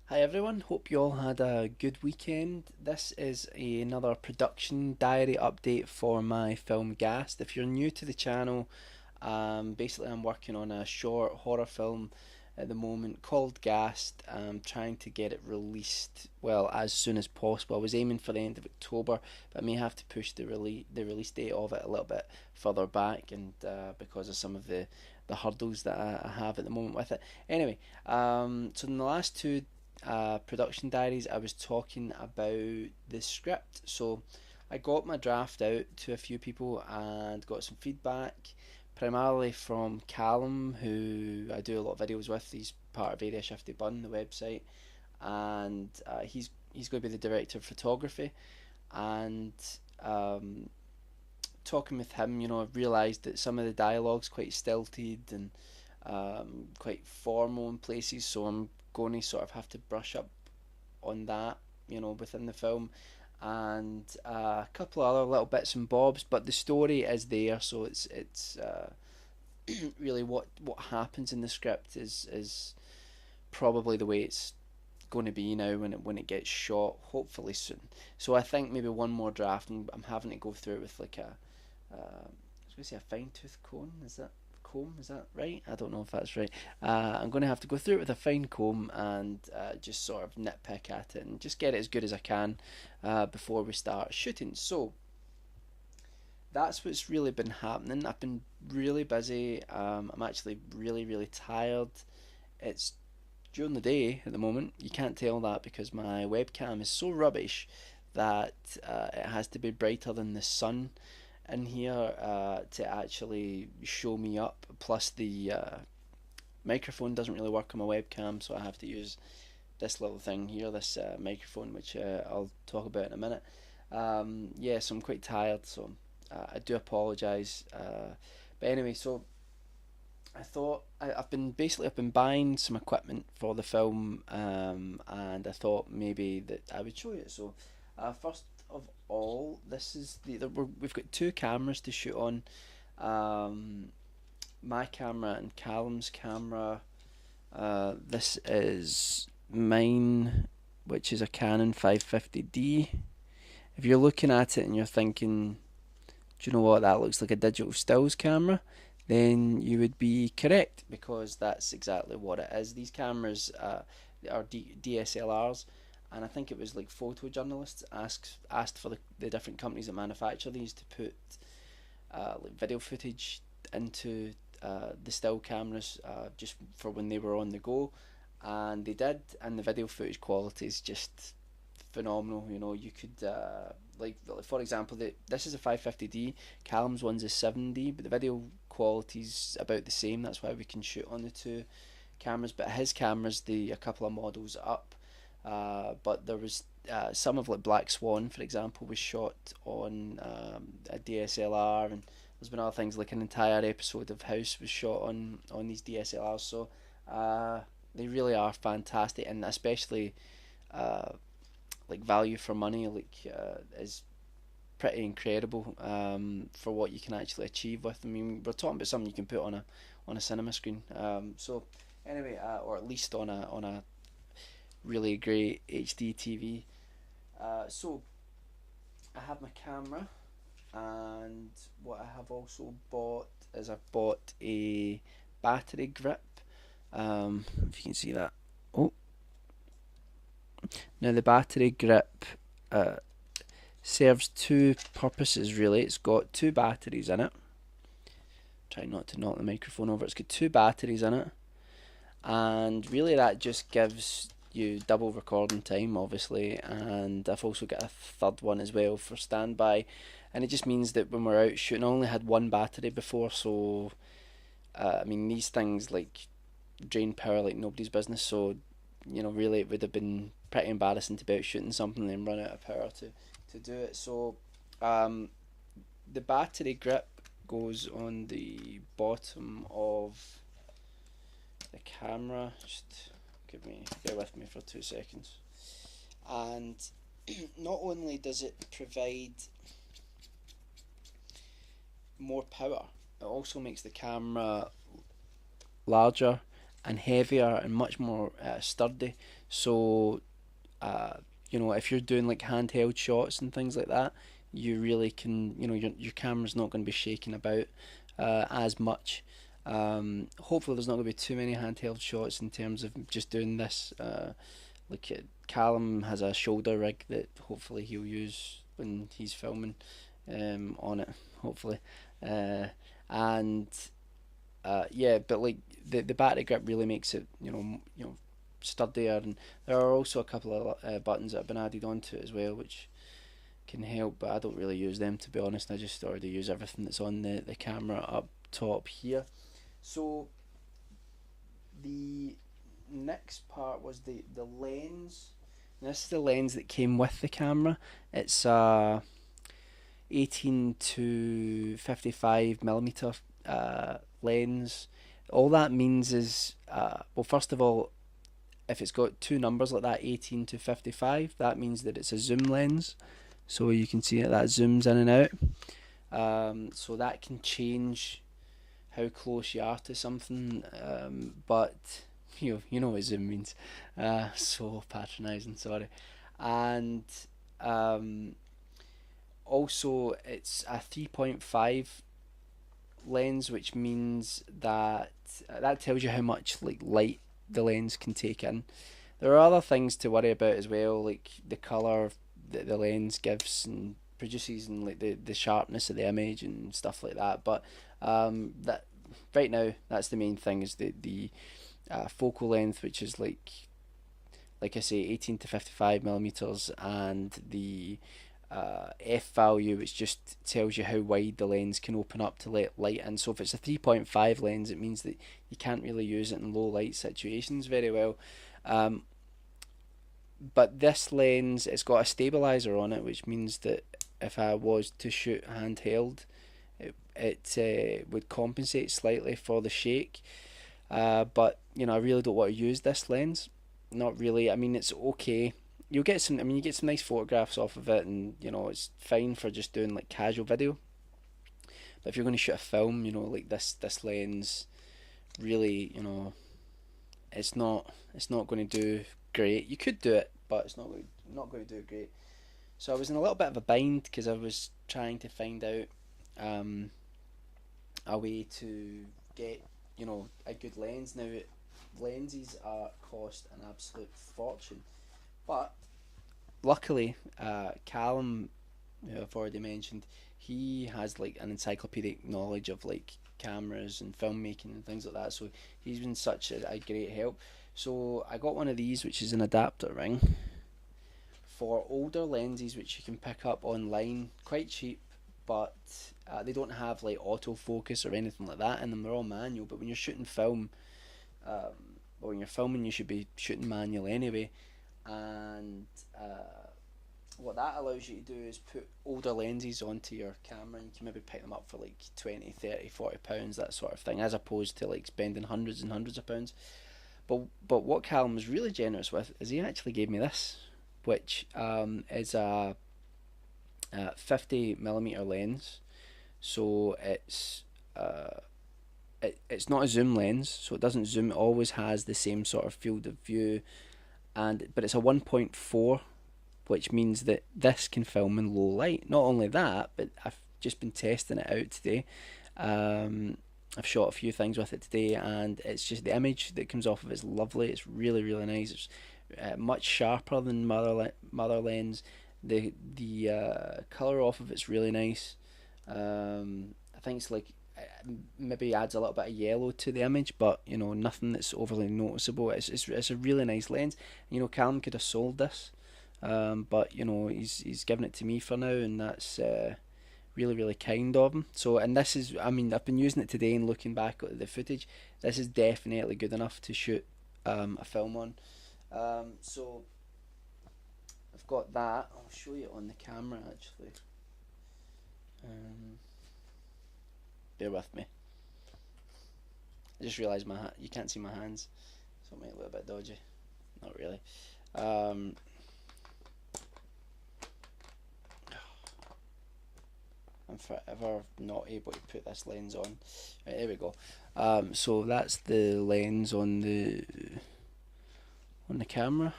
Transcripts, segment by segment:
Hi everyone, hope you all had a good weekend. This is another production diary update for my film Ghast. If you're new to the channel, basically I'm working on a short horror film at the moment called Ghast. I'm trying to get it released, well, as soon as possible. I was aiming for the end of October, but I may have to push the release date of it a little bit further back, and because of some of the hurdles that I have at the moment with it. Anyway, so in the last two production diaries, I was talking about the script. So I got my draft out to a few people and got some feedback, primarily from Callum, who I do a lot of videos with. He's part of Area 50 Bun, the website, and he's going to be the director of photography. And um, talking with him, I've realised that some of the dialogue's quite stilted and quite formal in places, so I'm going to sort of have to brush up on that, within the film, and a couple of other little bits and bobs. But the story is there, so it's really what happens in the script is probably the way it's going to be now when it gets shot, hopefully soon. So I think maybe one more draft, and I'm having to go through it with like I was going to say a fine tooth comb. Is that comb? Is that right? I don't know if that's right. I'm going to have to go through it with a fine comb and just sort of nitpick at it and just get it as good as I can before we start shooting. So that's what's really been happening. I've been really busy. I'm actually really tired. It's during the day at the moment. You can't tell that because my webcam is so rubbish that it has to be brighter than the sun in here to actually show me up. Plus, the microphone doesn't really work on my webcam, so I have to use this little thing here, this microphone, which I'll talk about in a minute. Yeah, so I'm quite tired, so I do apologise. But anyway, so I've been buying some equipment for the film, and I thought maybe that I would show you. So, first of all, this is we've got two cameras to shoot on. Um, my camera and Callum's camera. This is mine, which is a Canon 550D. If you're looking at it and you're thinking, do you know what, that looks like a digital stills camera, then you would be correct because that's exactly what it is. These cameras are DSLRs, and I think it was like photojournalists asked for the different companies that manufacture these to put like video footage into the still cameras just for when they were on the go, and they did, and the video footage quality is just phenomenal. You could like for example, this is a 550D. Callum's one's a 7D, but the video quality's about the same. That's why we can shoot on the two cameras. But his camera's a couple of models up. But there was some of like Black Swan, for example, was shot on a DSLR, and there's been other things like an entire episode of House was shot on these DSLRs. So they really are fantastic, and especially uh, like value for money, like is pretty incredible for what you can actually achieve with them. I mean, we're talking about something you can put on a cinema screen. So anyway, or at least on a really great HD TV. So I have my camera, and what I have also bought is I've bought a battery grip. If you can see that. Oh, now the battery grip uh, serves two purposes really. It's got two batteries in it. Try not to knock the microphone over. It's got two batteries in it, and really that just gives you double recording time, obviously. And I've also got a third one as well for standby, and it just means that when we're out shooting, I only had one battery before, so I mean these things like drain power like nobody's business. So really it would have been pretty embarrassing to be out shooting something and then run out of power to do it. So um, the battery grip goes on the bottom of the camera. Just bear with me for 2 seconds. And not only does it provide more power, it also makes the camera larger and heavier and much more sturdy. So uh, if you're doing like handheld shots and things like that, you really can, your camera's not going to be shaking about as much. Hopefully, there's not going to be too many handheld shots in terms of just doing this. Like Callum has a shoulder rig that hopefully he'll use when he's filming on it. Hopefully, uh, and yeah, but like the battery grip really makes it sturdier, and there are also a couple of buttons that have been added onto it as well, which can help. But I don't really use them, to be honest. I just already use everything that's on the camera up top here. So the next part was the lens. This is the lens that came with the camera. It's a 18 to 55 millimeter lens. All that means is, well, first of all, if it's got two numbers like that, 18 to 55, that means that it's a zoom lens. So you can see that zooms in and out. So that can change how close you are to something, but you know what zoom means. So patronising, sorry. And also it's a 3.5 lens, which means that that tells you how much like light the lens can take in. There are other things to worry about as well, like the color that the lens gives and produces, and like the sharpness of the image and stuff like that. But that right now, that's the main thing, is the focal length, which is like I say, 18 to 55 millimeters, and the f value, which just tells you how wide the lens can open up to let light in. So if it's a 3.5 lens, it means that you can't really use it in low light situations very well. But this lens, it's got a stabilizer on it, which means that if I was to shoot handheld, it would compensate slightly for the shake. But I really don't want to use this lens. Not really. I mean, it's okay. You'll get some. I mean, you get some nice photographs off of it, and it's fine for just doing like casual video. But if you're going to shoot a film, like this lens, really, it's not going to do great. You could do it, but it's not going to do it great. So I was in a little bit of a bind because I was trying to find out a way to get a good lens. Now lenses cost an absolute fortune, but luckily Callum, who I've already mentioned, he has like an encyclopedic knowledge of like cameras and filmmaking and things like that, so he's been such a great help. So I got one of these, which is an adapter ring for older lenses, which you can pick up online quite cheap, but they don't have like autofocus or anything like that in them. They're all manual, but when you're shooting film, when you're filming, you should be shooting manual anyway. And what that allows you to do is put older lenses onto your camera, and you can maybe pick them up for like 20, 30, 40 pounds, that sort of thing, as opposed to like spending hundreds and hundreds of pounds. But what Callum was really generous with is he actually gave me this, which is a 50 millimeter lens. So it's not a zoom lens, so it doesn't zoom. It always has the same sort of field of view, but it's a 1.4, which means that this can film in low light. Not only that, but I've just been testing it out today. I've shot a few things with it today, and it's just the image that comes off of it is lovely. It's really, really nice. It's much sharper than mother lens. The color off of it's really nice. I think it's like maybe adds a little bit of yellow to the image, but nothing that's overly noticeable. It's a really nice lens. Callum could have sold this, but he's given it to me for now, and that's really, really kind of him. So, and this is, I mean, I've been using it today and looking back at the footage. This is definitely good enough to shoot a film on. So I've got that. I'll show you on the camera actually. Bear with me. I just realised you can't see my hands, so it might look a bit dodgy. Not really. I'm forever not able to put this lens on. Right, there we go. So that's the lens on the camera,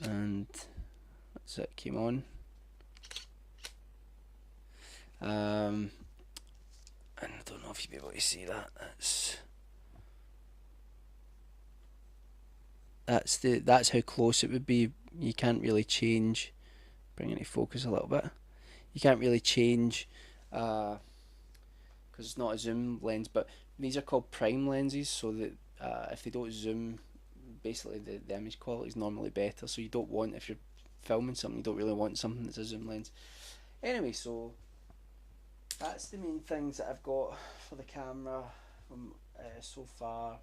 and that's it, came on. And I don't know if you'll be able to see that. That's how close it would be. You can't really change. Bring it into focus a little bit. You can't really change because it's not a zoom lens, but these are called prime lenses, so that if they don't zoom, basically the image quality is normally better. So you don't want, if you're filming something, you don't really want something that's a zoom lens. Anyway, so that's the main things that I've got for the camera so far.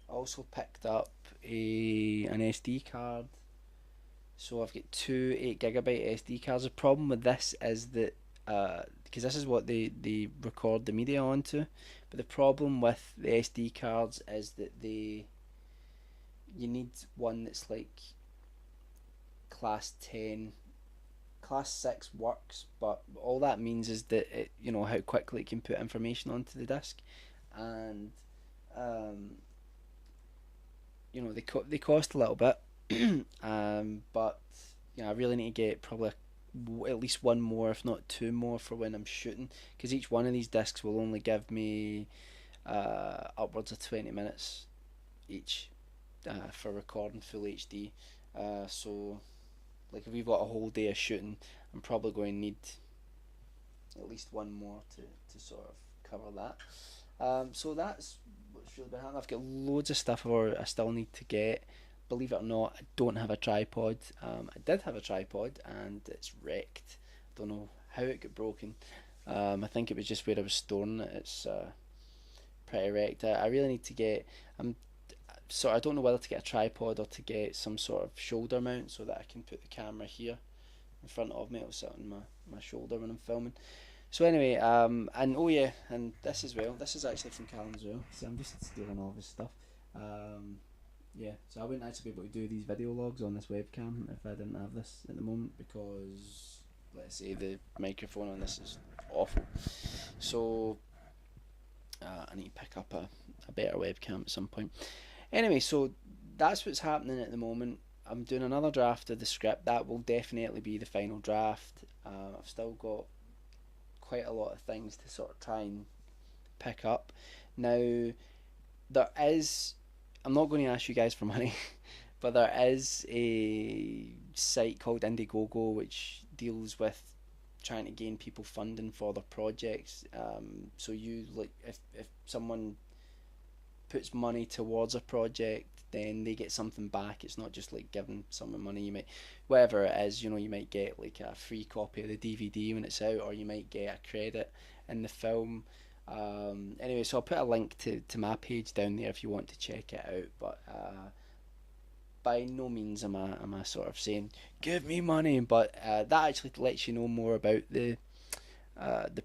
I also picked up an SD card. So I've got two 8GB SD cards. The problem with this is that because this is what they record the media onto, but the problem with the SD cards is that you need one that's like class 10. Class 6 works, but all that means is that it, how quickly it can put information onto the disc, and they cost a little bit. But I really need to get probably at least one more, if not two more, for when I'm shooting, because each one of these discs will only give me upwards of 20 minutes each for recording full HD. So like if we've got a whole day of shooting, I'm probably going to need at least one more to sort of cover that. So that's what's really been happening. I've got loads of stuff I still need to get. Believe it or not, I don't have a tripod. I did have a tripod and it's wrecked. I don't know how it got broken. I think it was just where I was storing it. It's pretty wrecked. I really need to get. So I don't know whether to get a tripod or to get some sort of shoulder mount so that I can put the camera here in front of me. It'll sit on my shoulder when I'm filming. So anyway, and oh yeah, and this as well. This is actually from Callum as well. So I'm just stealing all of his stuff. Yeah, so I wouldn't actually be able to do these video logs on this webcam if I didn't have this at the moment, because let's say the microphone on this is awful. So I need to pick up a better webcam at some point. Anyway, so that's what's happening at the moment. I'm doing another draft of the script. That will definitely be the final draft. I've still got quite a lot of things to sort of try and pick up. Now, there is... I'm not going to ask you guys for money, but there is a site called Indiegogo which deals with trying to gain people funding for their projects. So you, like, if someone puts money towards a project, then they get something back. It's not just like giving someone money. You might, whatever it is, you might get like a free copy of the DVD when it's out, or you might get a credit in the film. Anyway, so I'll put a link to my page down there if you want to check it out, but by no means am I sort of saying give me money, but that actually lets you know more about the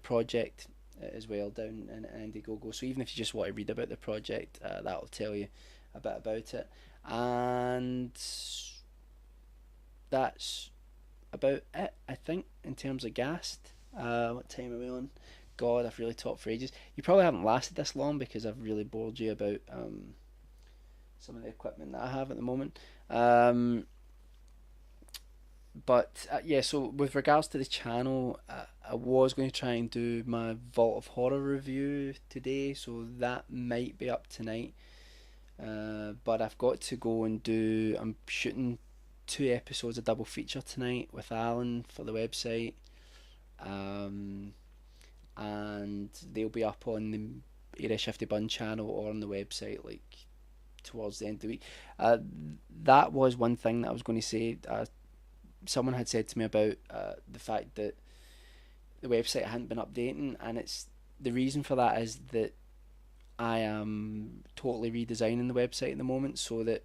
project as well down in Indiegogo. So even if you just want to read about the project, that'll tell you a bit about it. And that's about it, I think, in terms of Ghast. What time are we on? God, I've really talked for ages. You probably haven't lasted this long because I've really bored you about some of the equipment that I have at the moment. But yeah, so with regards to the channel, I was going to try and do my Vault of Horror review today, so that might be up tonight. But I've got to go and I'm shooting 2 episodes of double feature tonight with Alan for the website. And they'll be up on the Area Shifty Bun channel or on the website like towards the end of the week. That was one thing that I was going to say. Someone had said to me about the fact that the website hadn't been updating, and it's the reason for that is that I am totally redesigning the website at the moment, so that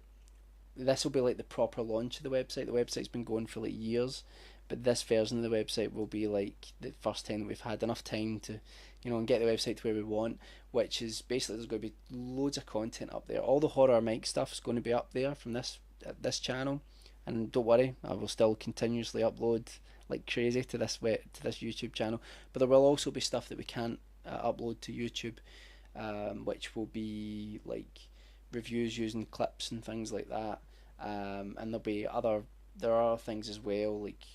this will be like the proper launch of the website. The website's been going for like years, but this version of the website will be like the first time that we've had enough time to, and get the website to where we want, which is basically there's going to be loads of content up there. All the horror mic stuff is going to be up there from this channel, and don't worry, I will still continuously upload like crazy to this YouTube channel. But there will also be stuff that we can't upload to YouTube, which will be like reviews using clips and things like that. And there are other things as well, like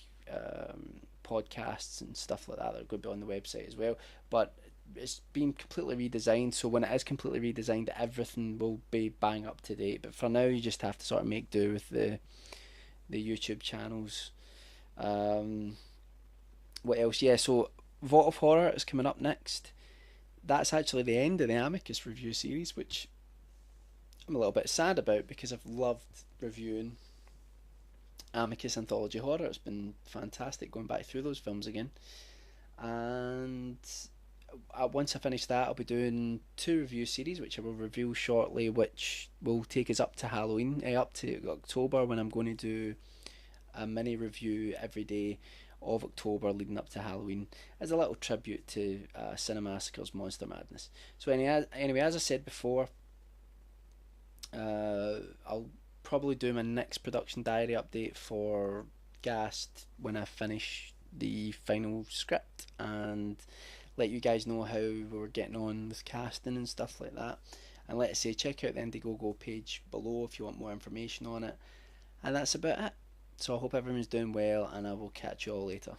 podcasts and stuff like that are going to be on the website as well. But it's been completely redesigned, so when it is completely redesigned, everything will be bang up to date. But for now, you just have to sort of make do with the YouTube channels. Um, what else? Yeah, so Vault of Horror is coming up next. That's actually the end of the Amicus review series, which I'm a little bit sad about because I've loved reviewing Amicus Anthology Horror. It's been fantastic going back through those films again. And once I finish that, I'll be doing two review series, which I will reveal shortly, which will take us up to Halloween, up to October, when I'm going to do a mini review every day of October leading up to Halloween as a little tribute to Cinemassacre's Monster Madness. So anyway, as I said before, I'll probably do my next production diary update for Ghast when I finish the final script and let you guys know how we're getting on with casting and stuff like that. And let's say check out the Indiegogo page below if you want more information on it. And that's about it. So I hope everyone's doing well, and I will catch you all later.